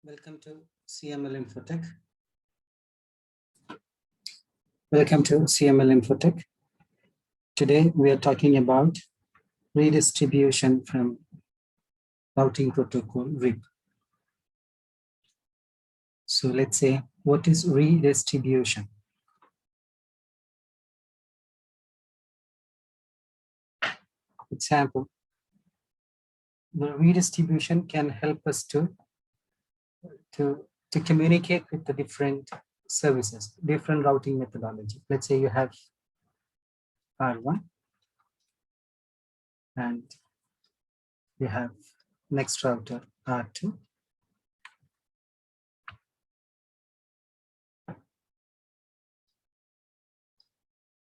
Welcome to CML Infotech. Welcome to CML Infotech. Today we are talking about redistribution from routing protocol RIP. So let's say, what is redistribution? Example, the redistribution can help us to communicate with the different services, different routing methodology. Let's say you have R1 and you have next router R2.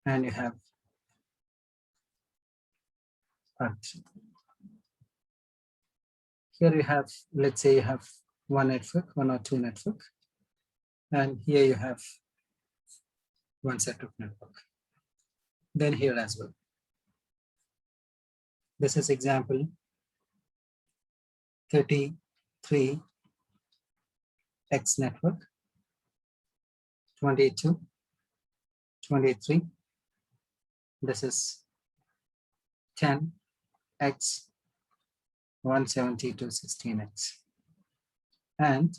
And you have R3. Here you have, let's say you have one network, one or two network. And here you have one set of network. Then here as well. This is example 33X network, 22, 23. This is 10X, 172, 16X. And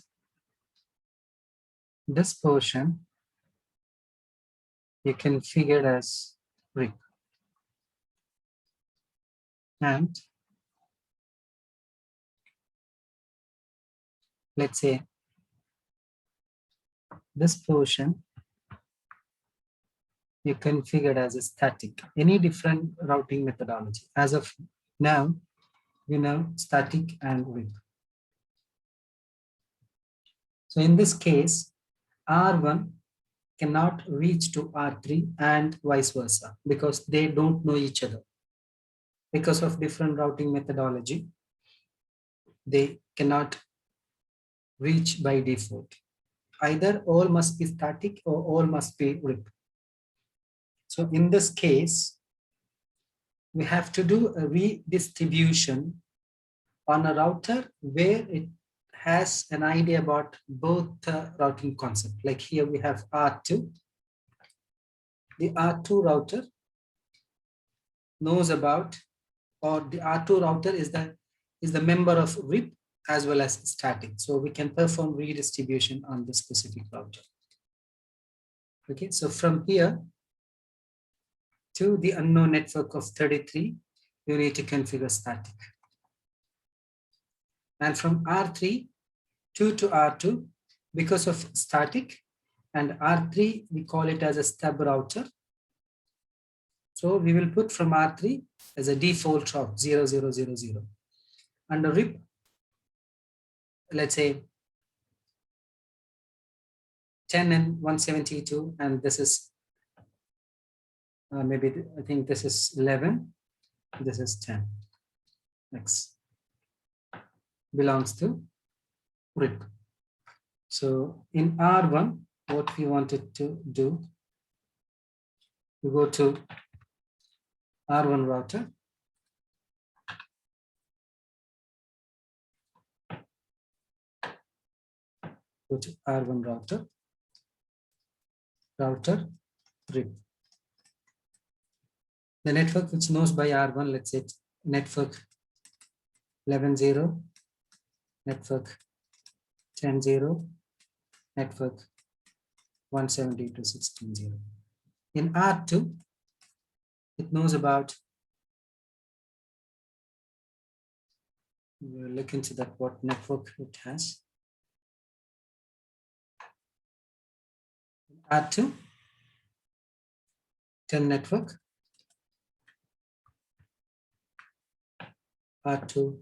this portion you can figure as RIP. And let's say this portion you configured as a static, any different routing methodology. As of now, you know static and RIP. So in this case, R1 cannot reach to R3 and vice versa because they don't know each other. Because of different routing methodology, they cannot reach by default. Either all must be static or all must be RIP. So in this case, we have to do a redistribution on a router where it has an idea about both routing concept. Like here we have R2. The R2 router knows about, or the R2 router is the member of RIP as well as static. So we can perform redistribution on the specific router. Okay, so from here to the unknown network of 33, you need to configure static. And from R3 to R2, because of static, and R3, we call it as a stub router. So we will put from R3 as a default route 0000. Under RIP, let's say 10 and 172, and this is maybe I think this is 11, this is 10. X belongs to RIP. So in R1, what we wanted to do, we go to R1 router. Go to R1 router, router RIP. The network which knows by R1, let's say network 11.0, network 10.0, network 172.16.0. In R2, it knows about, we'll look into that, what network it has. R2, 10 network, R2,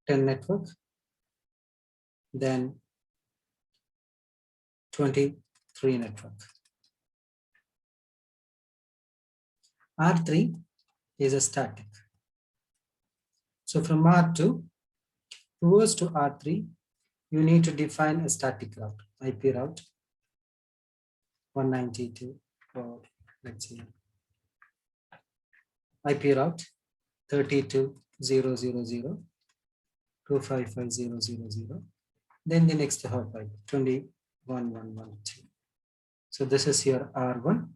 10 network, then 23 network. R3 is a static. So from R2 towards to R3, you need to define a static route, IP route 192, or let's see, IP route 32.0.0.0, 255.0.0.0. Then the next hop pipe 21.1.1.2. So this is your R1.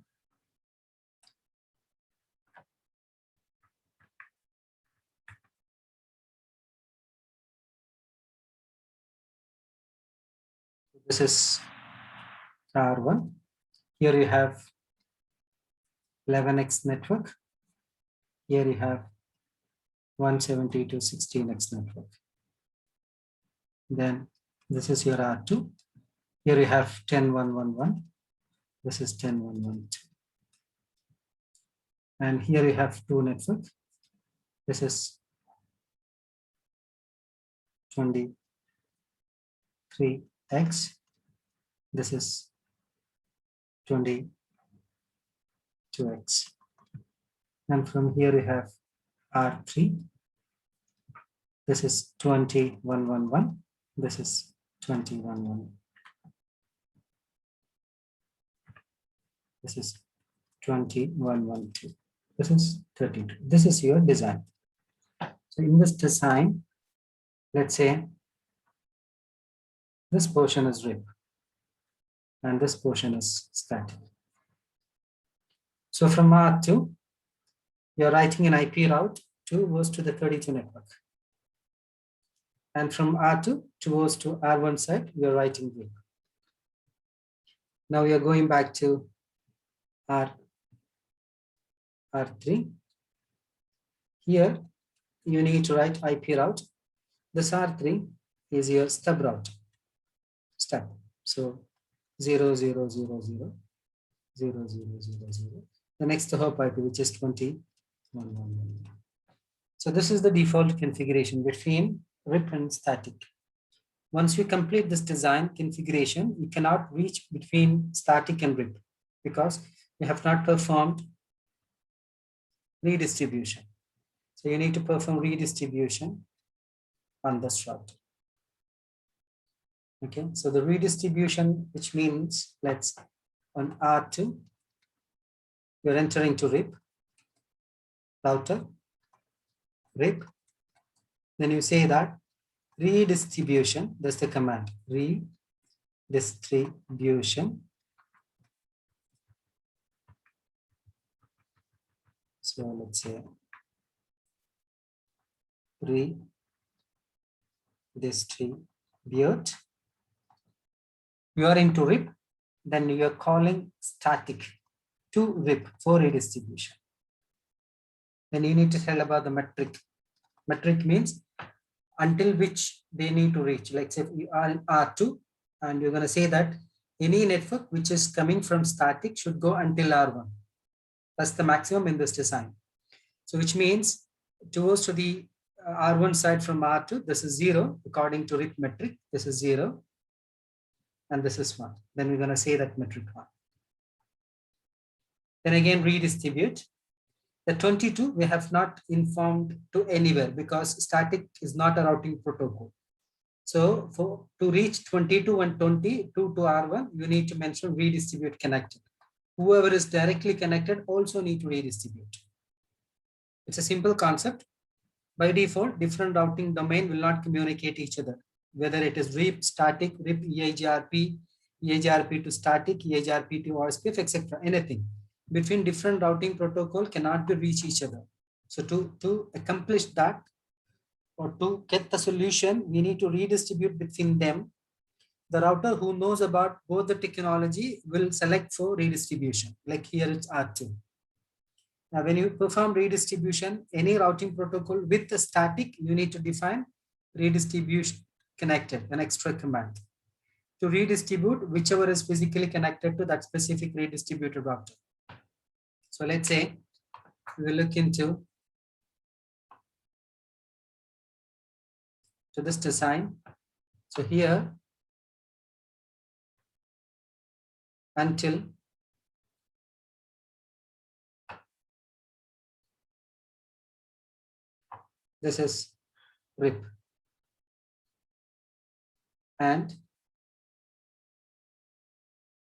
This is R1. Here you have 11x network. Here you have 170 to 16x network. Then this is your R2. Here you have 10.1.1.1. This is 10.1.1.2. And here you have two network. This is 23x. This is 22x. And from here you have R3. This is 21.1.1. This is 21.1. This is 21.1.2. This is 32. This is your design. So in this design, let's say this portion is RIP and this portion is static. So from R2, you're writing an IP route to goes to the 32 network. And from R2 towards to R1 side, you're writing RIP. Now you're going back to R3. Here, you need to write IP route. This R3 is your stub route. Step. So 0.0.0.0, 0.0.0.0. The next hop IP, which is 21.1.1. So this is the default configuration between RIP and static. Once you complete this design configuration, you cannot reach between static and RIP because you have not performed redistribution. So you need to perform redistribution on this route. Okay, so the redistribution, which means let's on R2, you're entering to RIP, router, RIP. Then you say that redistribution, that's the command, redistribution. So let's say redistribute. You are into RIP, then you are calling static to RIP for redistribution. Then you need to tell about the metric. Metric means until which they need to reach. Like say you are in R2 and you're going to say that any network which is coming from static should go until R1. That's the maximum in this design. So which means towards to the R1 side from R2, this is 0 according to RIP metric. This is 0 and this is 1. Then we're going to say that metric 1. Then again redistribute. The 22 we have not informed to anywhere because static is not a routing protocol. So to reach 22 and 22 to R1, you need to mention redistribute connected. Whoever is directly connected also need to redistribute. It's a simple concept. By default, different routing domain will not communicate each other, whether it is RIP, static, RIP, EIGRP, EIGRP to static, EIGRP to OSPF, etc. Anything between different routing protocol cannot be reach each other. So to accomplish that or to get the solution, we need to redistribute between them. The router who knows about both the technology will select for redistribution. Like here it's R2. Now, when you perform redistribution, any routing protocol with the static, you need to define redistribution connected, an extra command to redistribute whichever is physically connected to that specific redistributed router. So let's say we will look into this design. So here until this is RIP and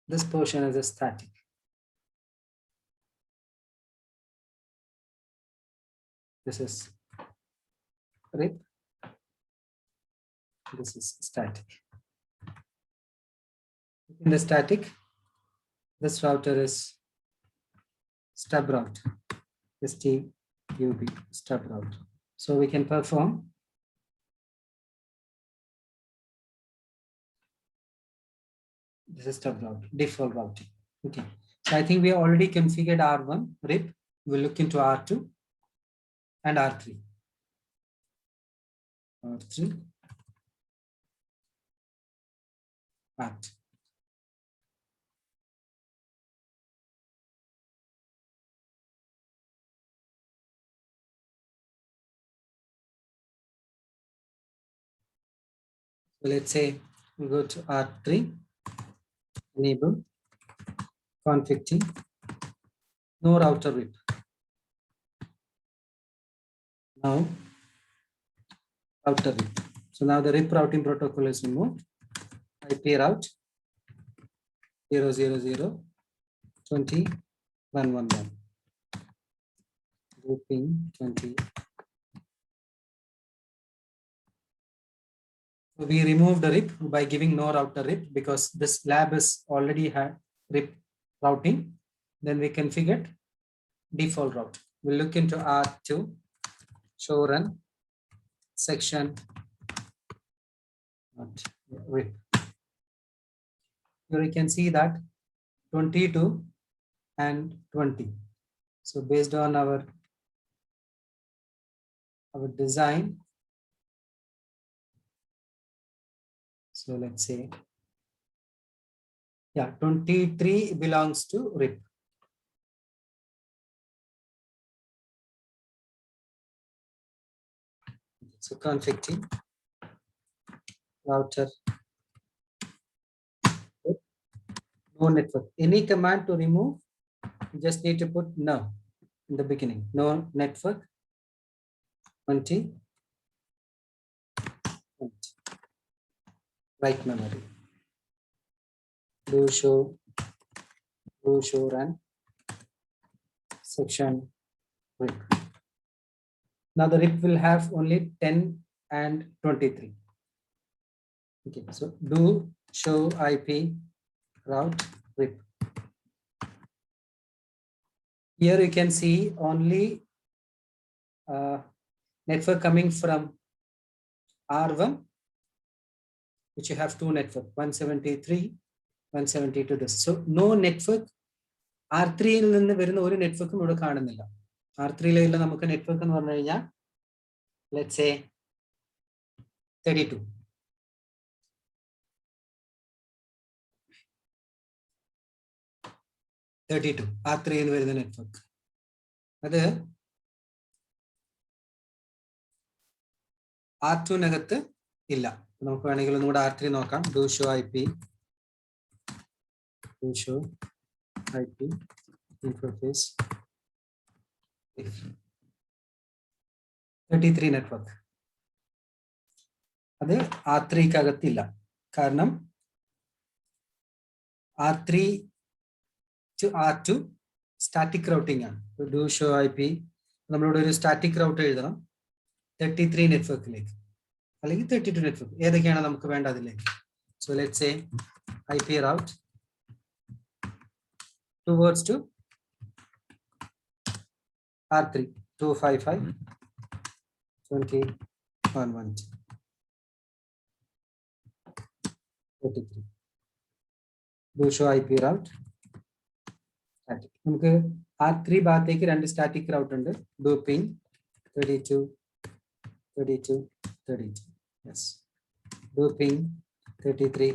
this portion is a static. This is RIP This is static. In the static, this router is stub route, STUB, stub route. So we can perform this is stub route, default routing. Okay. So I think we already configured R1 RIP. We'll look into R2 and R3. R3. R2. So let's say we go to R3, enable config T, no router RIP. Now router RIP. So now the RIP routing protocol is removed. IP route 000.20.111. Grouping 20. So we removed the RIP by giving no router RIP because this lab is already had RIP routing. Then we configured default route. We'll look into R2, show run, section, RIP. Here you can see that 22 and 20. So based on our design, so let's say, yeah, 23 belongs to RIP. So config T, router, no network. Any command to remove, you just need to put no in the beginning. No network, 20, write memory. Do show run, section RIP. Now the RIP will have only 10 and 23. Okay, so do show IP route RIP. Here you can see only network coming from R1, which you have two network, 173, 172 this. So no network. R3 ൽ നിന്ന് വരുന്ന ഒരു നെറ്റ്വർക്കും ഇവിടെ കാണുന്നില്ല. R3 നമുക്ക് network എന്ന് പറഞ്ഞു കഴിഞ്ഞാൽ let's say 32. R3 എന്ന് വരുന്ന നെറ്റ്വർക്ക്. അത് R2നകത്ത് ഇല്ല. നമുക്ക് വേണമെങ്കിൽ ഒന്നുകൂടെ R3 നോക്കാം. Do show IP interface 33 network. അത് R3കകത്തില്ല. കാരണം R3 to R2 static routing ആണ്. Do show IP നമ്മളിവിടെ ഒരു സ്റ്റാറ്റിക് റൗട്ട് എഴുതണം 33 നെറ്റ്വർക്കിലേക്ക് അല്ലെങ്കിൽ 32 നെറ്റ്വർക്ക് ഏതൊക്കെയാണ് നമുക്ക് വേണ്ട അതിലേക്ക്. So let's say IP route towards to R3 255.20.112 33. Do show IP route static. നമുക്ക് R3 ഭാഗത്തേക്ക് രണ്ട് സ്റ്റാറ്റിക് റൗട്ട് ഉണ്ട്. Do ping 32. Yes. Do ping 33.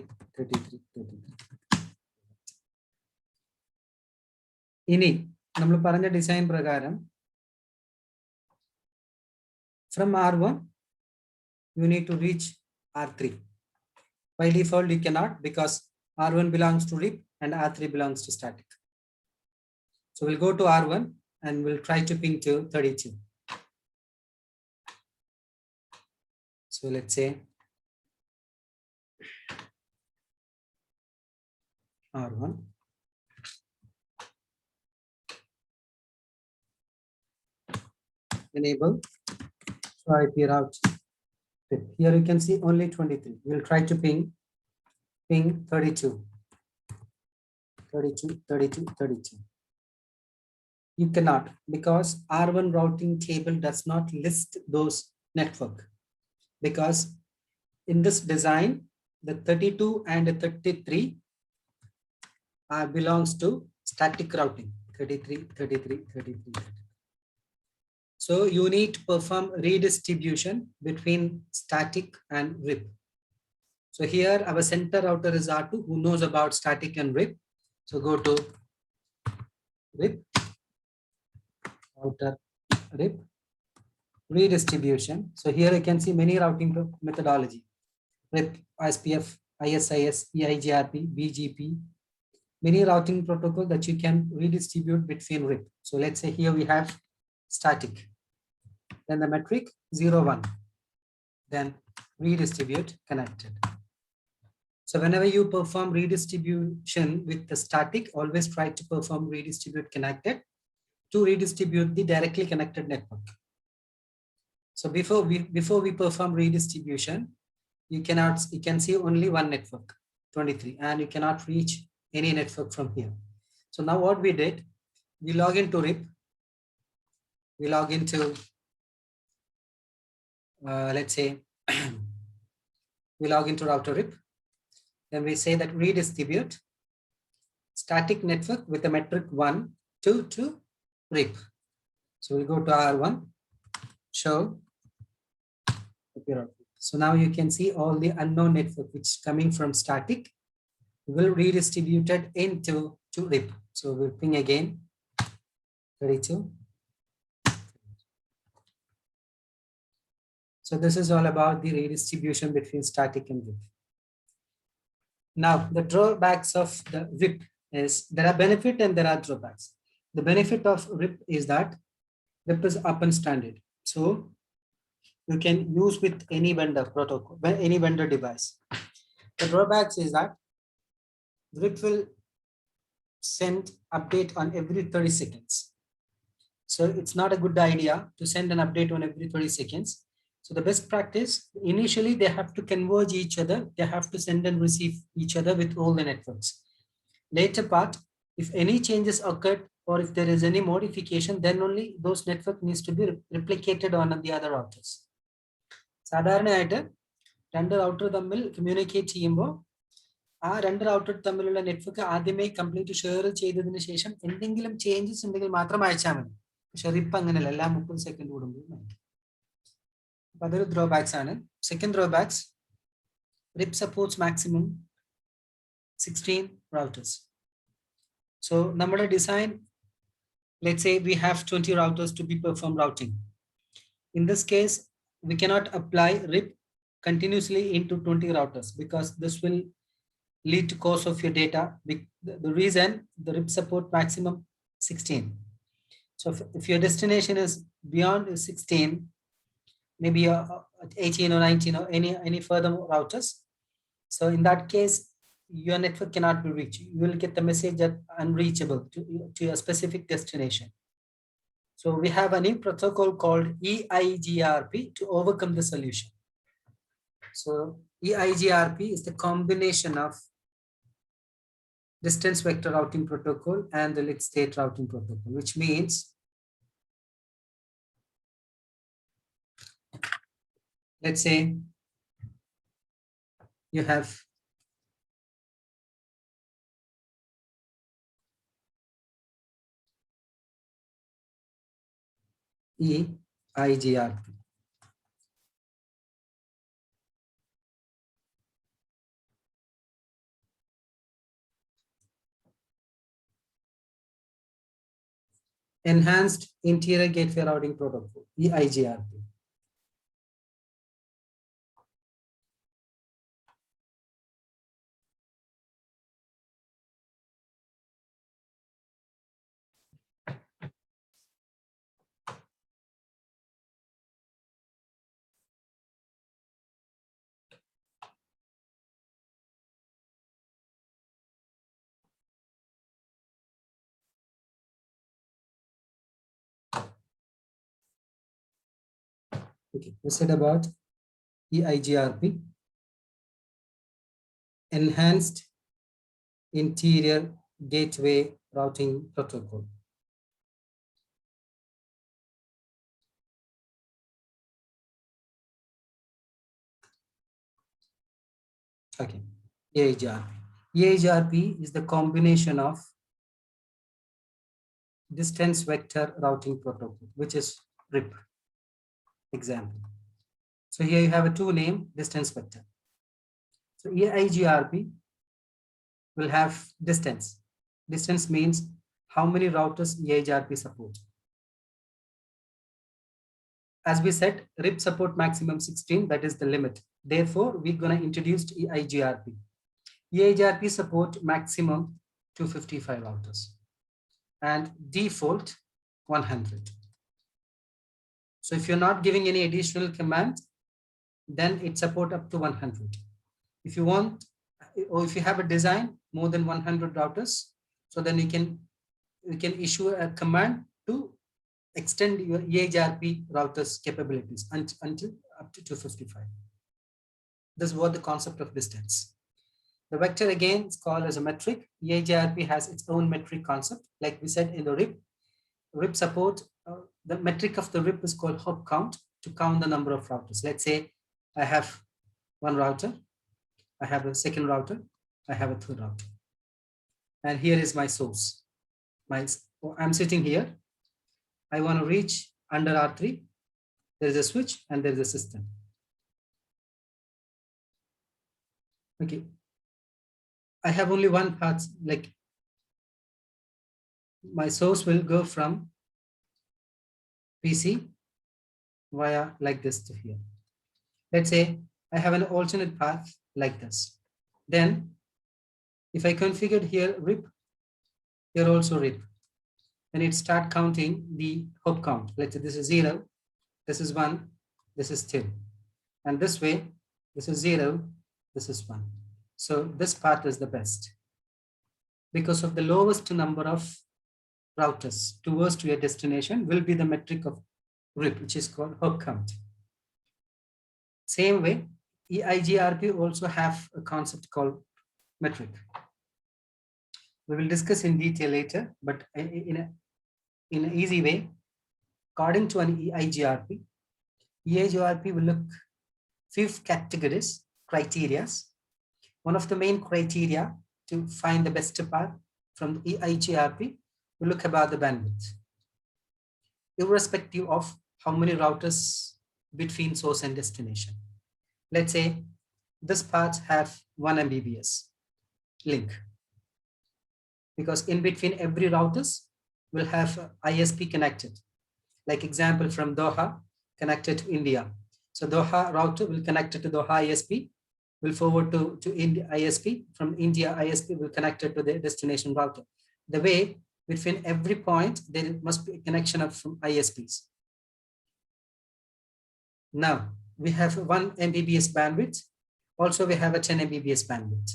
ഇനി നമ്മൾ പറഞ്ഞ ഡിസൈൻ പ്രകാരം from R1 you need to reach R3. By default you cannot because R1 belongs to RIP and R3 belongs to static. So we'll go to R1 and we'll try to ping to 32. So let's say R1 enable IP route Here you can see only 23. We'll try to ping 32, 32, 32, 32. You cannot, because R1 routing table does not list those network, because in this design, the 32 and the 33 belongs to static routing, 33, 33, 33. So you need to perform redistribution between static and RIP. So here our center router is R2, who knows about static and RIP. So go to RIP, router RIP, redistribution. So here you can see many routing methodology: RIP, SPF, ISIS, EIGRP, BGP, many routing protocol that you can redistribute between RIP. So let's say here we have static, then the metric 0, 1, then redistribute connected. So whenever you perform redistribution with the static, always try to perform redistribute connected to redistribute the directly connected network. So before we perform redistribution, you can see only one network, 23, and you cannot reach any network from here. So now what we did, we log into RIP, we log into, let's say, we log into router RIP, then we say that redistribute static network with the metric 1, 2 to RIP. So we'll go to R1, show. So now you can see all the unknown network which is coming from static will redistributed into RIP. So we'll ping again 32. So this is all about the redistribution between static and RIP. Now the drawbacks of the RIP is there are benefit and there are drawbacks. The benefit of RIP is that RIP is open standard. So you can use with any vendor protocol, any vendor device. The drawbacks is that RIP will send update on every 30 seconds. So it's not a good idea to send an update on every 30 seconds. So the best practice, initially they have to converge each other. They have to send and receive each other with all the networks. Later part, if any changes occurred or if there is any modification, then only those network needs to be replicated on the other routers. സാധാരണയായിട്ട് രണ്ട് router തമ്മിൽ communicate ചെയ്യുമ്പോൾ ആ രണ്ട് router തമ്മിലുള്ള network ആദ്യമേ complete share ചെയ്തതിനു ശേഷം എന്തെങ്കിലും ചേഞ്ചസ് ഉണ്ടെങ്കിൽ മാത്രം അയച്ചാൽ മതി. പക്ഷെ റിപ്പ് അങ്ങനെയല്ല, എല്ലാം 30 സെക്കൻഡ് കൂടുമ്പോഴും അയക്കും. അപ്പൊ അതൊരു ഡ്രോബാക്സ് ആണ്. Second drawbacks, RIP supports maximum 16 routers. So നമ്മുടെ design, let's say we have 20 routers to be perform routing. In this case, we cannot apply RIP continuously into 20 routers because this will lead to cost of your data. The reason the RIP support maximum 16. So if your destination is beyond 16, maybe 18 or 19 or any further routers, so in that case your network cannot be reached. You will get the message that unreachable to a specific destination. So we have a new protocol called EIGRP to overcome the solution. So EIGRP is the combination of distance vector routing protocol and the lit state routing protocol, which means let's say you have EIGRP. Enhanced Interior Gateway Routing Protocol, EIGRP. Okay, we said about EIGRP, Enhanced Interior Gateway Routing Protocol. Okay, EIGRP. EIGRP is the combination of distance vector routing protocol, which is RIP. Example. So here you have a two name, distance vector. So EIGRP will have distance. Distance means how many routers EIGRP support. As we said, RIP support maximum 16, that is the limit. Therefore, we're going to introduce EIGRP. EIGRP support maximum 255 routers and default 100. So if you're not giving any additional command, then it support up to 100. If you want, or if you have a design more than 100 routers, so then you can issue a command to extend your EIGRP routers capabilities until up to 255. This is what the concept of distance. The vector again is called as a metric. EIGRP has its own metric concept. Like we said in the RIP support, the metric of the RIP is called hop count, to count the number of routers. Let's say I have one router, I have a second router, I have a third router. And here is my source. I'm sitting here. I want to reach under R3. There is a switch and there is a system. Okay. I have only one path, like my source will go from PC via like this to here. Let's say I have an alternate path like this. Then if I configured here RIP, here also RIP, and it start counting the hop count. Let's say this is 0, this is 1, this is 2. And this way, this is 0, this is 1. So this path is the best because of the lowest number of routers towards your destination will be the metric of RIP, which is called hop count. Same way, EIGRP also have a concept called metric. We will discuss in detail later, but in an easy way, according to an EIGRP will look few categories, criteria. One of the main criteria to find the best path from the EIGRP will look about the bandwidth, irrespective of how many routers between source and destination. Let's say this path have 1 Mbps link, because in between every routers will have ISP connected. Like example from Doha connected to India. So Doha router will connect it to Doha ISP, will forward to India ISP, from India ISP will connect it to the destination router. The way between every point, there must be a connection of from ISPs. Now we have 1 Mbps bandwidth. Also we have a 10 Mbps bandwidth.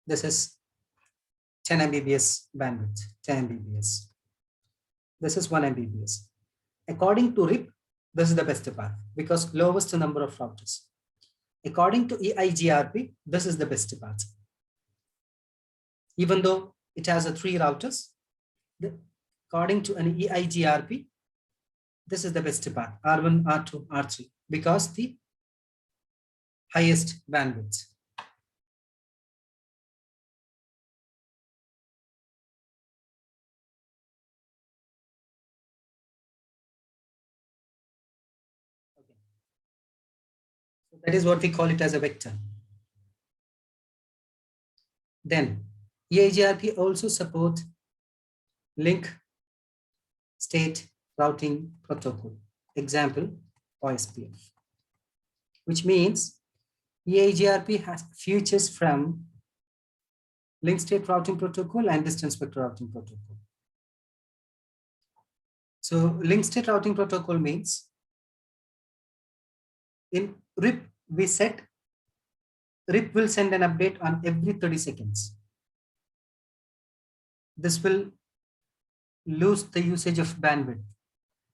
This is 10 Mbps bandwidth, 10 Mbps. This is 1 Mbps. According to RIP, this is the best path because lowest number of routers. According to EIGRP, this is the best path. Even though it has 3 routers, according to an EIGRP, this is the best path, R1, R2, R3, because the highest bandwidth. Okay. So that is what we call it as a vector. Then EIGRP also support link state routing protocol, example OSPF, which means EIGRP has features from link state routing protocol and distance vector routing protocol. So link state routing protocol means in RIP, we set RIP will send an update on every 30 seconds. This will lose the usage of bandwidth.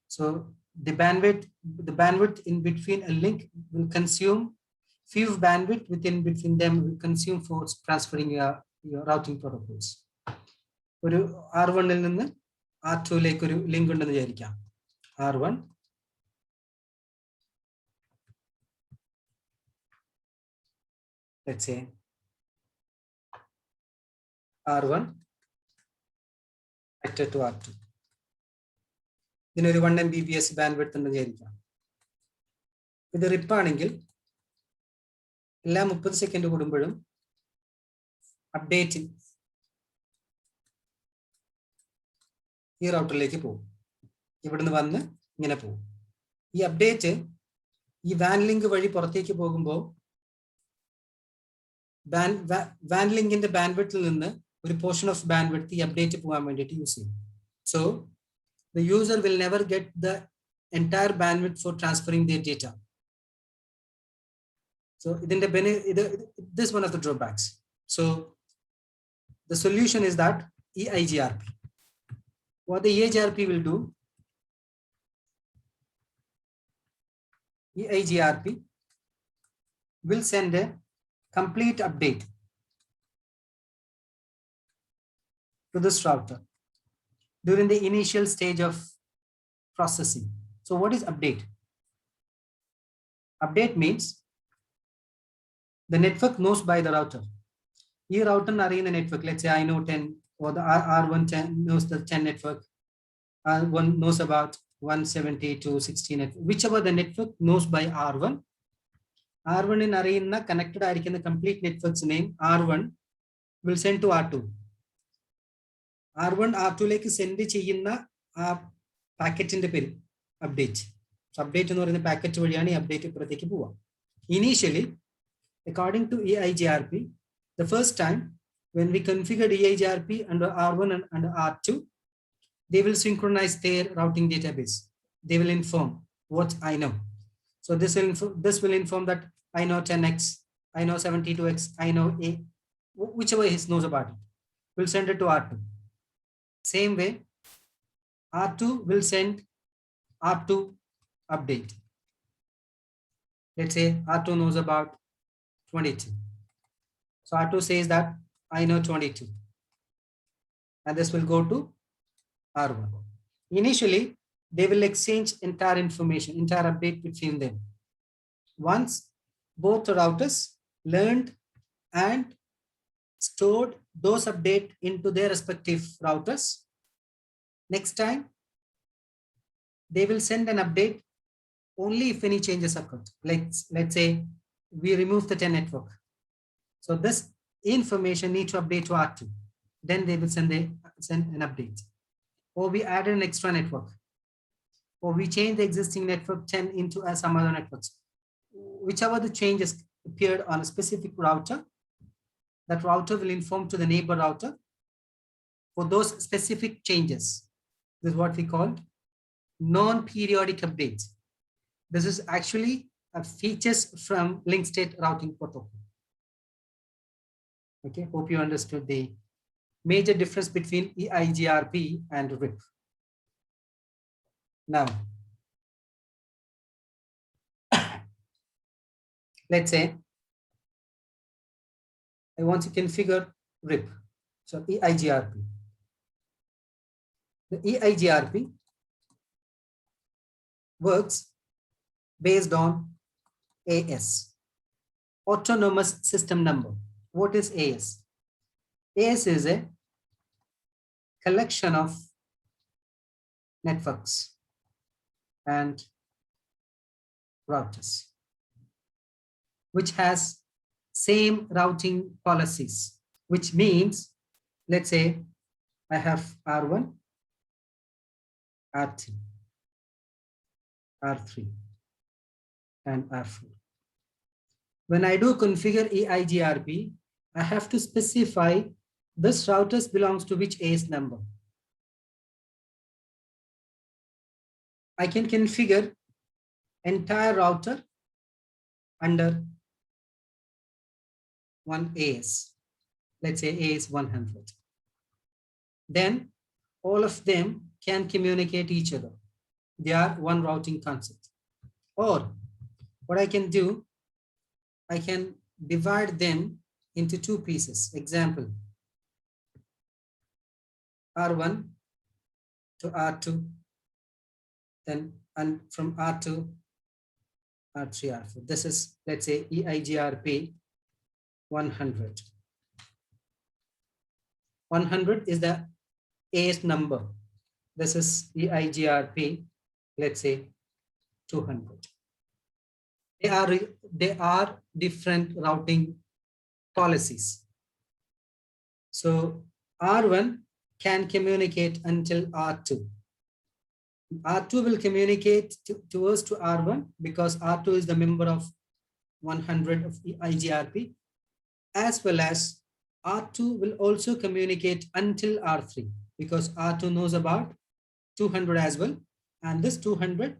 So the bandwidth in between a link will consume few bandwidth within between them will consume for transferring your routing protocols. ഒരു R1 ൽ നിന്ന് R2 ലേക്ക് ഒരു link ഉണ്ടെന്ന് വിചാരിക്കാം. R1 let's say R1 connected to R2. ഇതിനൊരു 1 Mbps bandwidth ഉണ്ടെന്ന് വിചാരിക്കാം. ഇത് റിപ്പ് ആണെങ്കിൽ എല്ലാ 30 സെക്കൻഡ് കൂടുമ്പോഴും അപ്ഡേറ്റ് ഈ റൗട്ടറിലേക്ക് പോകും. ഇവിടുന്ന് വന്ന് ഇങ്ങനെ പോകും. ഈ അപ്ഡേറ്റ് ഈ വാൻ ലിങ്ക് വഴി പുറത്തേക്ക് പോകുമ്പോൾ വാൻ ലിങ്കിന്റെ ബാൻഡ്വിഡ്ത്തിൽ നിന്ന് ഒരു പോർഷൻ ഓഫ് ബാൻഡ്വിഡ്ത്ത് ഈ അപ്ഡേറ്റ് പോകാൻ വേണ്ടിയിട്ട് യൂസ് ചെയ്യും. So the user will never get the entire bandwidth for transferring their data. So this is one of the drawbacks. So the solution is that EIGRP. What the EIGRP will do, EIGRP will send a complete update to this router during the initial stage of processing. So what is update? Update means the network knows by the router. This router in the network, let's say I know 10 or the R1 10 knows the 10 network, R1 knows about 172.16 network. Whichever the network knows by R1, R1 in arena connected in the complete network's name, R1 will send to R2. R1 R2 lake send ചെയ്യുന്ന ആ പാക്കറ്റിന്റെ പേര് update. Update എന്ന് പറയുന്ന packet വഴിയാണ് ഈ update ഇപ്പുറത്തേക്ക് പോവുക. Initially according to EIGRP, the first time when we configured EIGRP under R1 and under R2, they will synchronize their routing database. They will inform what I know. So this will inform that I know 10x, I know 72x, I know A, whichever he knows about it. We'll send it to R2. Same way, R2 will send R2 update. Let's say R2 knows about 22. So R2 says that I know 22. And this will go to R1. Initially, they will exchange entire information, entire update between them. Once both routers learned and stored those updates into their respective routers, next time they will send an update only if any changes occur. Let's say we remove the 10 network. So this information needs to update to R2. Then they will send an update. Or we added an extra network. Or we change the existing network 10 into some other networks. Whichever the changes appeared on a specific router, that router will inform to the neighbor router for those specific changes. This is what we call non-periodic updates. This is actually features from link state routing protocol. Okay, hope you understood the major difference between EIGRP and RIP. Now, let's say I want to configure RIP. So EIGRP. The EIGRP works based on AS, Autonomous System Number. What is AS? AS is a collection of networks and routers which has same routing policies, which means, let's say I have R1, R2, R3 and R4. When I do configure EIGRP, I have to specify this routers belongs to which AS number. I can configure entire router under one AS. Let's say AS 100. Then all of them can communicate each other. They are one routing concept. Or what I can do, I can divide them into two pieces. Example, R1 to R2, then and from R2, R3, R4. This is, let's say, EIGRP 100. 100 is the AS number. This is EIGRP, let's say 200. They are different routing policies. So R1 can communicate until R2. R2 will communicate to us to R1 because R2 is the member of 100 of IGRP, as well as R2 will also communicate until R3 because R2 knows about 200 as well, and this 200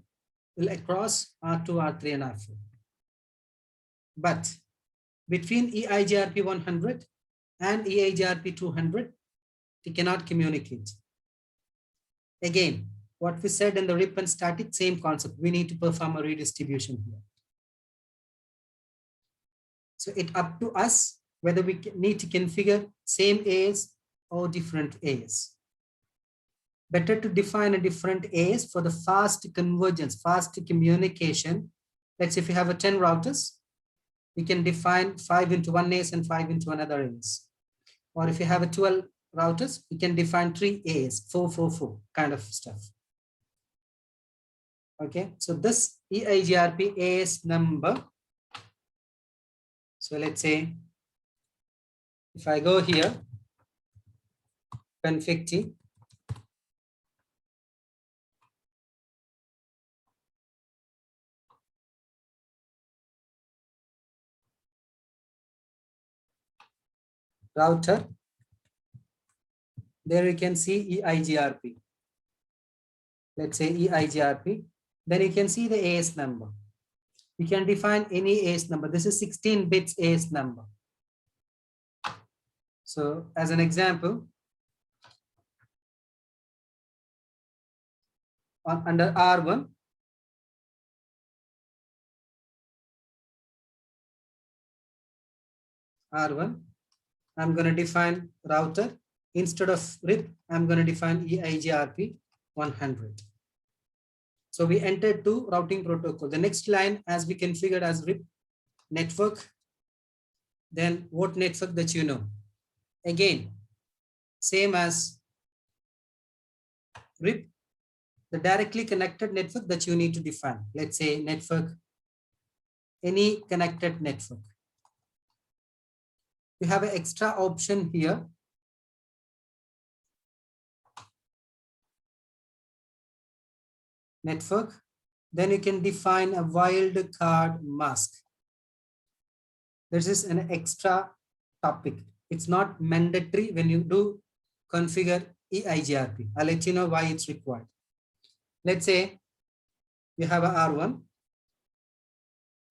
will across R2, R3, and R4. But between EIGRP 100 and EIGRP 200, they cannot communicate. Again, what we said in the RIP and static, same concept. We need to perform a redistribution here. So it's up to us whether we need to configure same AS or different AS. Better to define a different AS for the fast convergence, fast communication. Let's say if you have a 10 routers, you can define 5 into one AS and 5 into another AS. Or if you have a 12 routers, you can define 3 AS, 4, 4, 4 kind of stuff. Okay, so this EIGRP AS number. So let's say if I go here, config T, router, there you can see EIGRP. Let's say EIGRP, then you can see the AS number. You can define any AS number. This is 16 bits AS number. So as an example, under R1, I'm going to define router. Instead of RIP, I'm going to define EIGRP 100. So we entered two routing protocol. The next line, as we configured as RIP network, then what network that you know. Again, same as RIP, the directly connected network that you need to define. Let's say network, any connected network. You have an extra option here. Network, then you can define a wildcard mask. This is an extra topic. It's not mandatory when you do configure EIGRP. I'll let you know why it's required. Let's say you have a R1.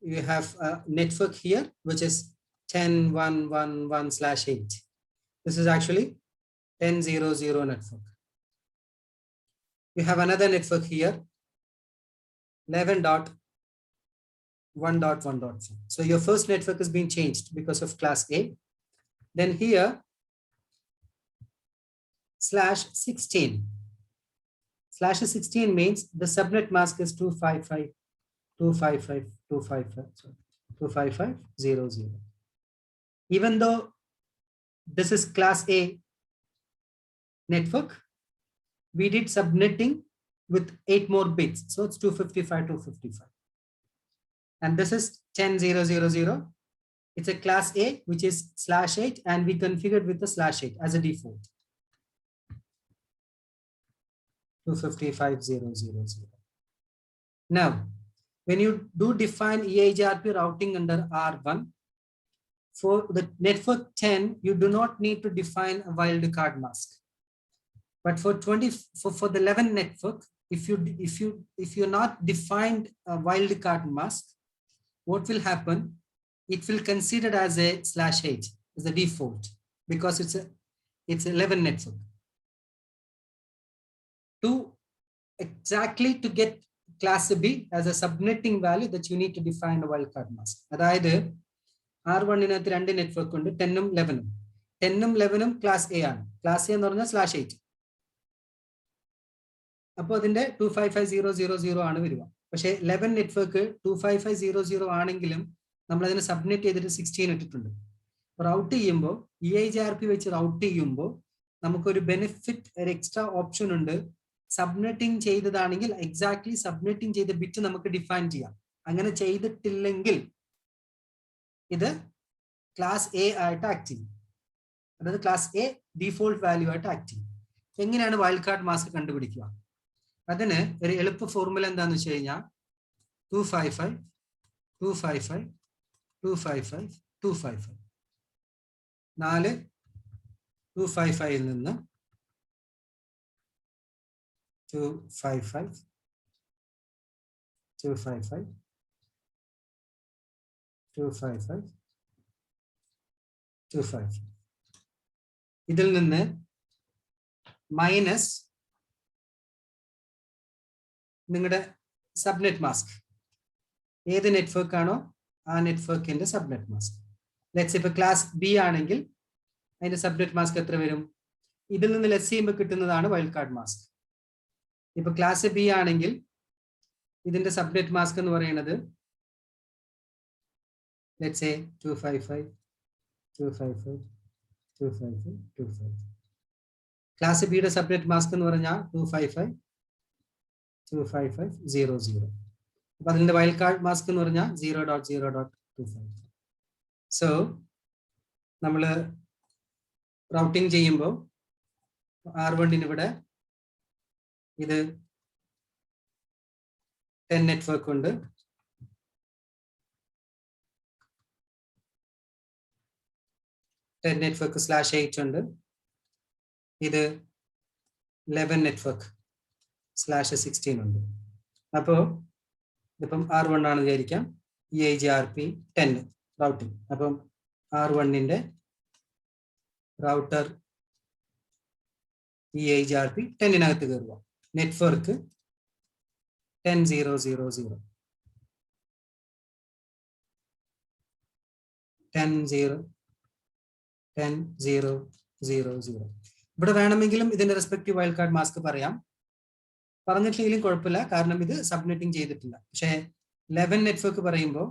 You have a network here, which is 10.1.1.1/8. This is actually 10.0.0 network. You have another network here, 11.1.1.4. So your first network has been changed because of class A. Then here, /16. /16 means the subnet mask is 255.255.255.255.0.0. Even though this is class A network, we did subnetting with 8 more bits. So it's 255.255. And this is 10.0.0.0. It's a class A, which is /8, and we configured with the /8 as a default. 255.0.0.0. Now, when you do define EIGRP routing under R1, for the network 10, you do not need to define a wildcard mask. But for the 11 network, if you're not defined a wildcard mask, what will happen? It will consider as a /8 as the default because it's 11 network. To exactly to get class B as a subnetting value that you need to define a wildcard mask. അതായത് R1 നകത്ത് രണ്ട് network ഉണ്ട്, 10 ഉം 11 ഉം. 10 ഉം 11 ഉം class A ആണ്. Class A എന്ന് പറഞ്ഞാൽ /8. അപ്പോൾ അതിന്റെ 255.0.0.0 ആണ് വരിക. പക്ഷേ 11 നെറ്റ്വർക്ക് 255.0.0 ആണെങ്കിലും നമ്മൾ അതിനെ സബ്നെറ്റ് ചെയ്തിട്ട് 16 ഇട്ടിട്ടുണ്ട്. റൗട്ട് ചെയ്യുമ്പോൾ EIGRP വെച്ച് റൗട്ട് ചെയ്യുമ്പോൾ നമുക്കൊരു ബെനിഫിറ്റ്, ഒരു എക്സ്ട്രാ ഓപ്ഷൻ ഉണ്ട്. സബ്നെറ്റിംഗ് ചെയ്തതാണെങ്കിൽ എക്സാക്ട്ലി സബ്നെറ്റിംഗ് ചെയ്ത ബിറ്റ് നമുക്ക് ഡിഫൈൻ ചെയ്യാം. അങ്ങനെ ചെയ്തിട്ടില്ലെങ്കിൽ ഇത് ക്ലാസ് എ ആയിട്ട് ആക്ട് ചെയ്യും. അതായത് ക്ലാസ് എ ഡിഫോൾട്ട് വാല്യൂ ആയിട്ട് ആക്ട് ചെയ്യും. എങ്ങനെയാണ് വൈൽഡ് കാർഡ് മാസ്ക് കണ്ടുപിടിക്കുക? അതിന് ഒരു എളുപ്പ ഫോർമുല എന്താന്ന് വെച്ച് കഴിഞ്ഞാൽ 255 255 255 255 4 255 നിന്ന് 255 255 255 255 ഇതിൽ നിന്ന് മൈനസ് നിങ്ങളുടെ സബ്നെറ്റ് മാസ്ക്, ഏത് നെറ്റ്വർക്ക് ആണോ ആ നെറ്റ്വർക്കിന്റെ സബ്നെറ്റ് മാസ്ക്. ലെറ്റ്സ് ഇപ്പൊ ക്ലാസ് ബി ആണെങ്കിൽ അതിന്റെ സബ്നെറ്റ് മാസ്ക് എത്ര വരും? ഇതിൽ നിന്ന് ലെസ് ചെയ്യുമ്പോൾ കിട്ടുന്നതാണ് വൈൽഡ് കാർഡ് മാസ്ക്. ഇപ്പൊ ക്ലാസ് ബി ആണെങ്കിൽ ഇതിന്റെ സബ്നെറ്റ് മാസ്ക് എന്ന് പറയുന്നത് ലെറ്റ്സ് സേ 255 255 255 255. ക്ലാസ് ബിയുടെ സബ്നെറ്റ് മാസ്ക് എന്ന് പറഞ്ഞാൽ 255 255.0.0. അപ്പൊ അതിന്റെ വൈൽഡ് കാർഡ് മാസ്ക് എന്ന് പറഞ്ഞാൽ 0.0.25. സോ നമ്മൾ റൗട്ടിംഗ് ചെയ്യുമ്പോൾ R1 ഇവിടെ ഇത് 10 നെറ്റ്വർക്ക് ഉണ്ട്. നെറ്റ്വർക്ക് /8 ഉണ്ട്. ഇത് 11 നെറ്റ്വർക്ക് /16 ഉണ്ട്. അപ്പോ ഇതിപ്പം R1 ആണ് വിചാരിക്കാം. EIGRP 10 routing. അപ്പം R1ന്റെ റൗട്ടർ EIGRP 10-നകത്ത് കയറുക. നെറ്റ്വർക്ക് 10.0.0.0 10.0.0.0. ഇവിടെ വേണമെങ്കിലും ഇതിന്റെ റെസ്പെക്റ്റീവ് വൈൽഡ് കാർഡ് മാസ്ക് പറയാം. പറഞ്ഞിട്ടില്ലെങ്കിലും കുഴപ്പമില്ല, കാരണം ഇത് സബ്നെറ്റിംഗ് ചെയ്തിട്ടില്ല. പക്ഷേ 11 നെറ്റ്വർക്ക് പറയുമ്പോൾ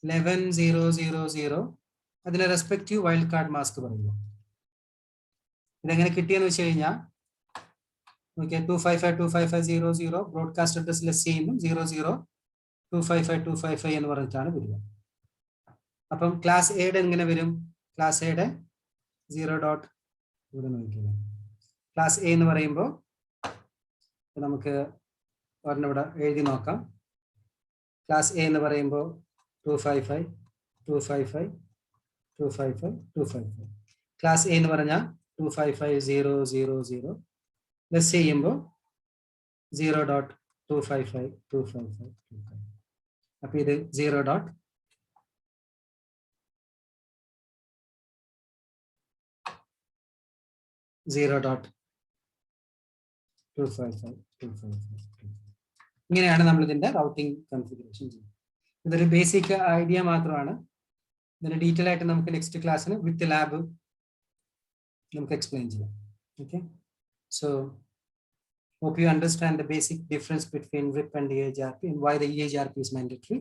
11.0.0.0 അതിന്റെ റെസ്പെക്റ്റീവ് വൈൽഡ് കാർഡ് മാസ്ക് പറയുക. ഇതെങ്ങനെ കിട്ടിയെന്ന് വെച്ച് കഴിഞ്ഞാൽ 255.255.0.0 ബ്രോഡ്കാസ്റ്റ് അഡ്രസ് ലെസ് ചെയ്യുമ്പോൾ 0.0.255.255 എന്ന് പറഞ്ഞിട്ടാണ് വരിക. അപ്പം ക്ലാസ് എയുടെ എങ്ങനെ വരും? ക്ലാസ് എയുടെ 0. ഇവിടെ നോക്കിയത് ക്ലാസ് എ എന്ന് പറയുമ്പോൾ നമുക്ക് ഒരെണ്ണം ഇവിടെ എഴുതി നോക്കാം. ക്ലാസ് എ എന്ന് പറയുമ്പോൾ 255 255 255 255. ക്ലാസ് എ എന്ന് പറഞ്ഞാൽ 255.0.0.0 ലെസ് ചെയ്യുമ്പോൾ 0.255 255. അപ്പൊ ഇത് 0.255. ഇങ്ങനെയാണ് നമ്മൾ ഇതിന്റെ റൗട്ടിംഗ് കൺഫിഗറേഷൻ ചെയ്യുന്നത്. ഇതൊരു ബേസിക് ഐഡിയ മാത്രമാണ്. ഇതിന്റെ ഡീറ്റെയിൽ ആയിട്ട് നമുക്ക് നെക്സ്റ്റ് ക്ലാസ്സിന് വിത്ത് ലാബ് നമുക്ക് എക്സ്പ്ലെയിൻ ചെയ്യാം. Okay, so hope you understand the basic difference between RIP and EIGRP and why the EIGRP is mandatory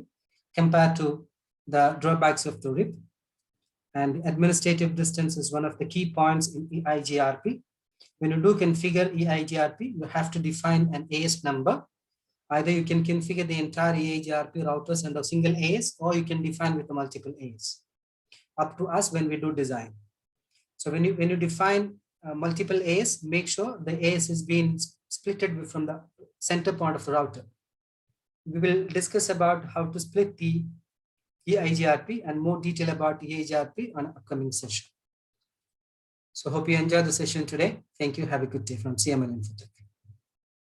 compared to the drawbacks of the RIP. And administrative distance is one of the key points in EIGRP. When you do configure EIGRP, you have to define an AS number. Either you can configure the entire EIGRP routers under a single AS, or you can define with a multiple AS. Up to us when we do design. So when you define multiple AS, make sure the AS is being splitted from the center point of the router. We will discuss about how to split the EIGRP and more detail about EIGRP on an upcoming session. So hope you enjoyed the session today. Thank you. Have a good day from CML Infotech.